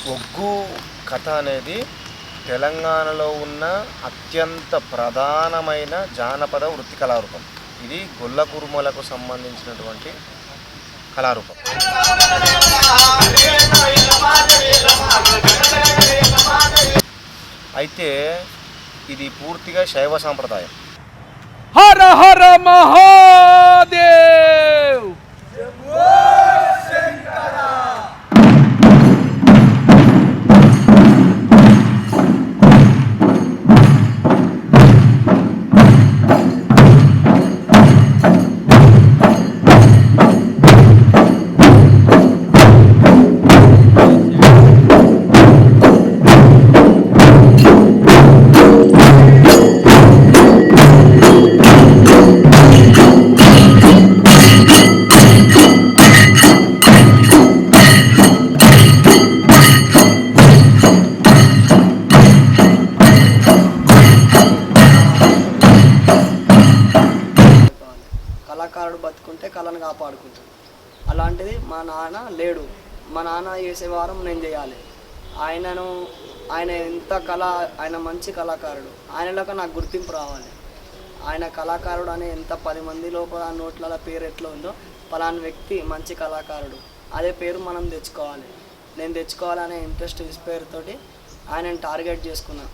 ఒగ్గు కథ అనేది తెలంగాణలో ఉన్న అత్యంత ప్రధానమైన జానపద వృత్తి కళారూపం. ఇది గొల్ల కురుమలకు సంబంధించినటువంటి కళారూపం. అయితే ఇది పూర్తిగా శైవ సాంప్రదాయం. హర హర మహాదేవ్. కళాకారుడు బతుకుంటే కళను కాపాడుకుంటాడు. అలాంటిది మా నాన్న లేడు. మా నాన్న చేసే వారం నేను చేయాలి. ఆయన ఎంత ఆయన మంచి కళాకారుడు. ఆయనలోకి నాకు గుర్తింపు రావాలి. ఆయన కళాకారుడు అనే ఎంత 10 మంది లోపల నోట్ల పేరు ఎట్లా ఉందో పలానా వ్యక్తి మంచి కళాకారుడు అదే పేరు మనం తెచ్చుకోవాలి. నేను తెచ్చుకోవాలనే ఇంట్రెస్ట్ ఇన్స్పైర్ తోటి ఆయనను టార్గెట్ చేసుకున్నాను.